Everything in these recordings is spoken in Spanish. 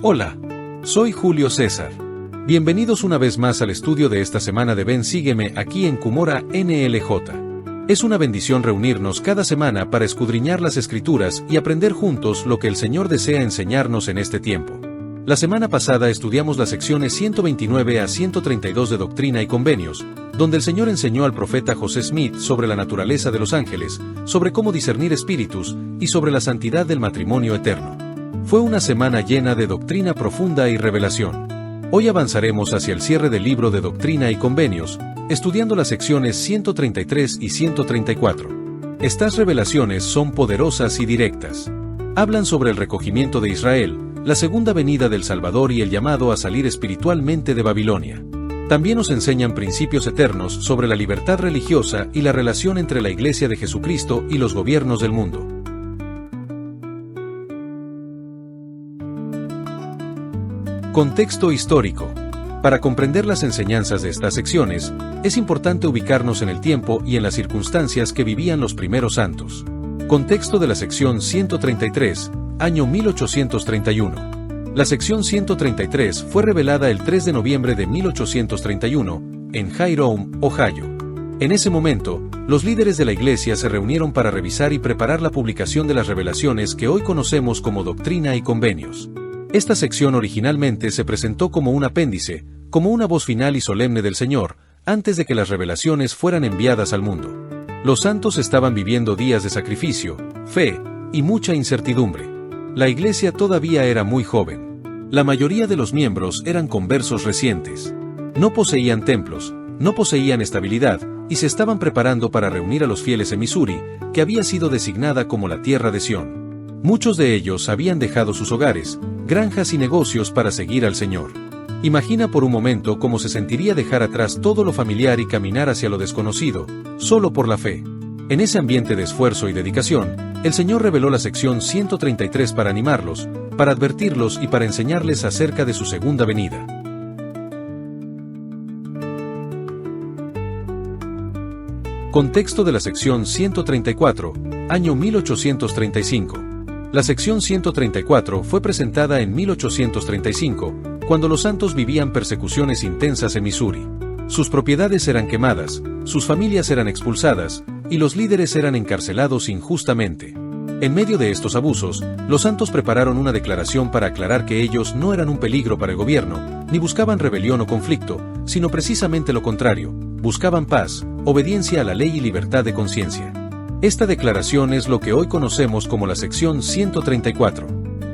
Hola, soy Julio César. Bienvenidos una vez más al estudio de esta semana de Ven Sígueme aquí en Cumora NLJ. Es una bendición reunirnos cada semana para escudriñar las Escrituras y aprender juntos lo que el Señor desea enseñarnos en este tiempo. La semana pasada estudiamos las secciones 129 a 132 de Doctrina y Convenios, donde el Señor enseñó al profeta José Smith sobre la naturaleza de los ángeles, sobre cómo discernir espíritus y sobre la santidad del matrimonio eterno. Fue una semana llena de doctrina profunda y revelación. Hoy avanzaremos hacia el cierre del libro de Doctrina y Convenios, estudiando las secciones 133 y 134. Estas revelaciones son poderosas y directas. Hablan sobre el recogimiento de Israel, la segunda venida del Salvador y el llamado a salir espiritualmente de Babilonia. También nos enseñan principios eternos sobre la libertad religiosa y la relación entre la Iglesia de Jesucristo y los gobiernos del mundo. Contexto histórico. Para comprender las enseñanzas de estas secciones, es importante ubicarnos en el tiempo y en las circunstancias que vivían los primeros santos. Contexto de la sección 133, año 1831. La sección 133 fue revelada el 3 de noviembre de 1831, en Jerome, Ohio. En ese momento, los líderes de la Iglesia se reunieron para revisar y preparar la publicación de las revelaciones que hoy conocemos como Doctrina y Convenios. Esta sección originalmente se presentó como un apéndice, como una voz final y solemne del Señor, antes de que las revelaciones fueran enviadas al mundo. Los santos estaban viviendo días de sacrificio, fe y mucha incertidumbre. La Iglesia todavía era muy joven. La mayoría de los miembros eran conversos recientes. No poseían templos, no poseían estabilidad, y se estaban preparando para reunir a los fieles en Missouri, que había sido designada como la tierra de Sión. Muchos de ellos habían dejado sus hogares, granjas y negocios para seguir al Señor. Imagina por un momento cómo se sentiría dejar atrás todo lo familiar y caminar hacia lo desconocido, solo por la fe. En ese ambiente de esfuerzo y dedicación, el Señor reveló la sección 133 para animarlos, para advertirlos y para enseñarles acerca de su segunda venida. Contexto de la sección 134, año 1835. La sección 134 fue presentada en 1835, cuando los santos vivían persecuciones intensas en Missouri. Sus propiedades eran quemadas, sus familias eran expulsadas, y los líderes eran encarcelados injustamente. En medio de estos abusos, los santos prepararon una declaración para aclarar que ellos no eran un peligro para el gobierno, ni buscaban rebelión o conflicto, sino precisamente lo contrario, buscaban paz, obediencia a la ley y libertad de conciencia. Esta declaración es lo que hoy conocemos como la sección 134.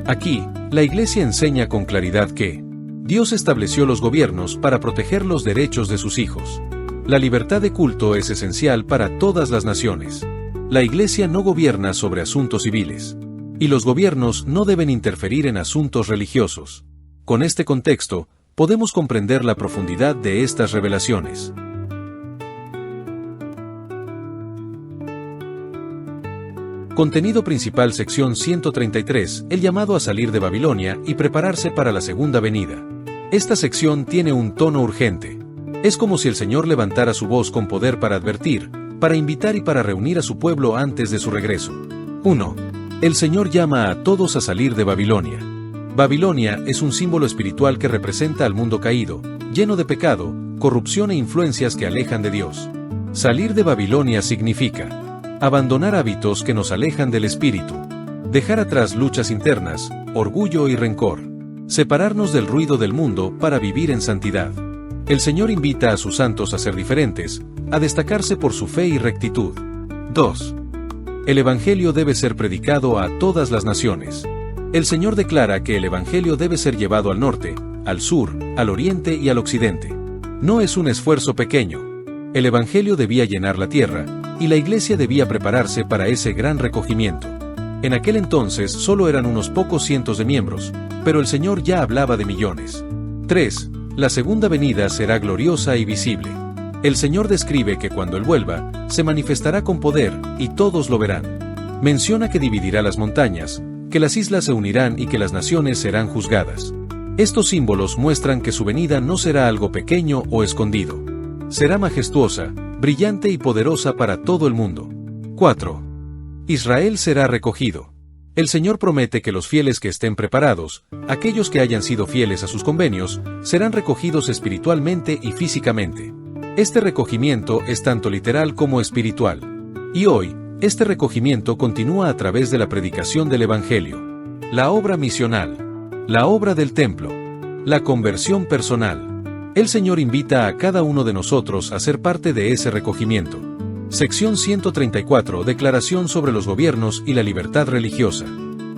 Aquí, la Iglesia enseña con claridad que Dios estableció los gobiernos para proteger los derechos de sus hijos. La libertad de culto es esencial para todas las naciones. La Iglesia no gobierna sobre asuntos civiles. Y los gobiernos no deben interferir en asuntos religiosos. Con este contexto, podemos comprender la profundidad de estas revelaciones. Contenido principal sección 133, el llamado a salir de Babilonia y prepararse para la segunda venida. Esta sección tiene un tono urgente. Es como si el Señor levantara su voz con poder para advertir, para invitar y para reunir a su pueblo antes de su regreso. 1. El Señor llama a todos a salir de Babilonia. Babilonia es un símbolo espiritual que representa al mundo caído, lleno de pecado, corrupción e influencias que alejan de Dios. Salir de Babilonia significa abandonar hábitos que nos alejan del Espíritu, dejar atrás luchas internas, orgullo y rencor, separarnos del ruido del mundo para vivir en santidad. El Señor invita a sus santos a ser diferentes, a destacarse por su fe y rectitud. 2. El Evangelio debe ser predicado a todas las naciones. El Señor declara que el Evangelio debe ser llevado al norte, al sur, al oriente y al occidente. No es un esfuerzo pequeño. El Evangelio debía llenar la tierra, y la Iglesia debía prepararse para ese gran recogimiento. En aquel entonces solo eran unos pocos cientos de miembros, pero el Señor ya hablaba de millones. 3. La segunda venida será gloriosa y visible. El Señor describe que cuando Él vuelva, se manifestará con poder, y todos lo verán. Menciona que dividirá las montañas, que las islas se unirán y que las naciones serán juzgadas. Estos símbolos muestran que su venida no será algo pequeño o escondido. Será majestuosa, brillante y poderosa para todo el mundo. 4. Israel será recogido. El Señor promete que los fieles que estén preparados, aquellos que hayan sido fieles a sus convenios, serán recogidos espiritualmente y físicamente. Este recogimiento es tanto literal como espiritual. Y hoy, este recogimiento continúa a través de la predicación del Evangelio, la obra misional, la obra del templo, la conversión personal. El Señor invita a cada uno de nosotros a ser parte de ese recogimiento. Sección 134, Declaración sobre los gobiernos y la libertad religiosa.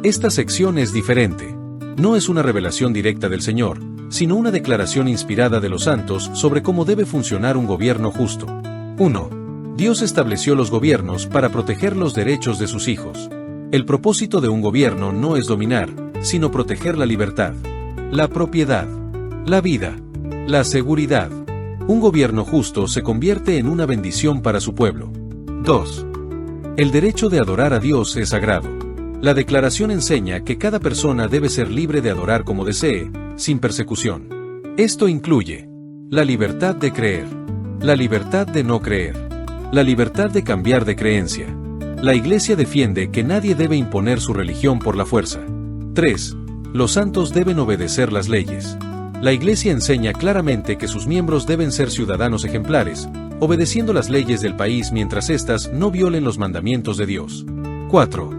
Esta sección es diferente. No es una revelación directa del Señor, sino una declaración inspirada de los santos sobre cómo debe funcionar un gobierno justo. 1. Dios estableció los gobiernos para proteger los derechos de sus hijos. El propósito de un gobierno no es dominar, sino proteger la libertad, la propiedad, la vida, la seguridad. Un gobierno justo se convierte en una bendición para su pueblo. 2. El derecho de adorar a Dios es sagrado. La declaración enseña que cada persona debe ser libre de adorar como desee, sin persecución. Esto incluye la libertad de creer, la libertad de no creer, la libertad de cambiar de creencia. La Iglesia defiende que nadie debe imponer su religión por la fuerza. 3. Los santos deben obedecer las leyes. La Iglesia enseña claramente que sus miembros deben ser ciudadanos ejemplares, obedeciendo las leyes del país mientras éstas no violen los mandamientos de Dios. 4.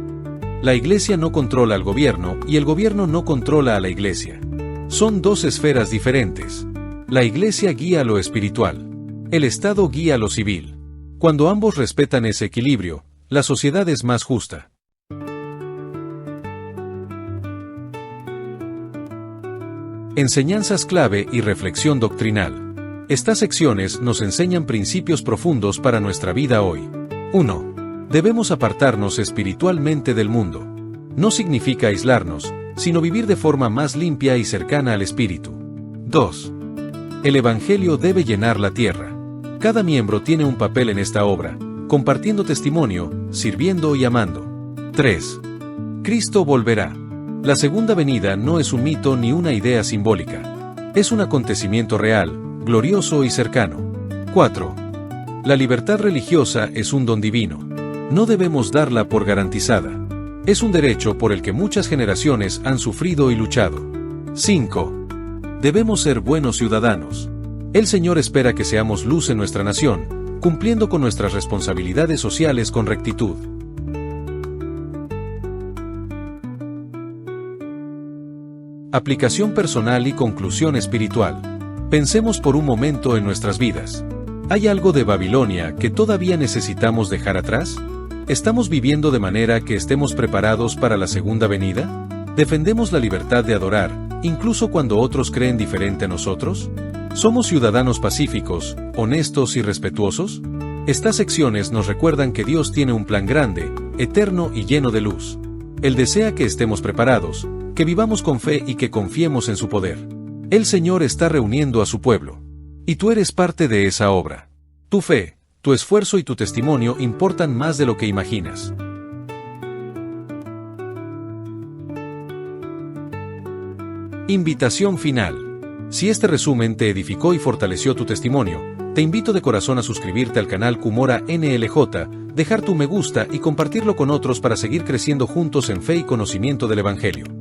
La Iglesia no controla al gobierno y el gobierno no controla a la Iglesia. Son dos esferas diferentes. La Iglesia guía lo espiritual. El Estado guía lo civil. Cuando ambos respetan ese equilibrio, la sociedad es más justa. Enseñanzas clave y reflexión doctrinal. Estas secciones nos enseñan principios profundos para nuestra vida hoy. 1. Debemos apartarnos espiritualmente del mundo. No significa aislarnos, sino vivir de forma más limpia y cercana al Espíritu. 2. El Evangelio debe llenar la tierra. Cada miembro tiene un papel en esta obra, compartiendo testimonio, sirviendo y amando. 3. Cristo volverá. La segunda venida no es un mito ni una idea simbólica. Es un acontecimiento real, glorioso y cercano. 4. La libertad religiosa es un don divino. No debemos darla por garantizada. Es un derecho por el que muchas generaciones han sufrido y luchado. 5. Debemos ser buenos ciudadanos. El Señor espera que seamos luz en nuestra nación, cumpliendo con nuestras responsabilidades sociales con rectitud. Aplicación personal y conclusión espiritual. Pensemos por un momento en nuestras vidas. ¿Hay algo de Babilonia que todavía necesitamos dejar atrás? ¿Estamos viviendo de manera que estemos preparados para la segunda venida? ¿Defendemos la libertad de adorar, incluso cuando otros creen diferente a nosotros? ¿Somos ciudadanos pacíficos, honestos y respetuosos? Estas secciones nos recuerdan que Dios tiene un plan grande, eterno y lleno de luz. Él desea que estemos preparados, que vivamos con fe y que confiemos en su poder. El Señor está reuniendo a su pueblo. Y tú eres parte de esa obra. Tu fe, tu esfuerzo y tu testimonio importan más de lo que imaginas. Invitación final. Si este resumen te edificó y fortaleció tu testimonio, te invito de corazón a suscribirte al canal Cumora NLJ, dejar tu me gusta y compartirlo con otros para seguir creciendo juntos en fe y conocimiento del Evangelio.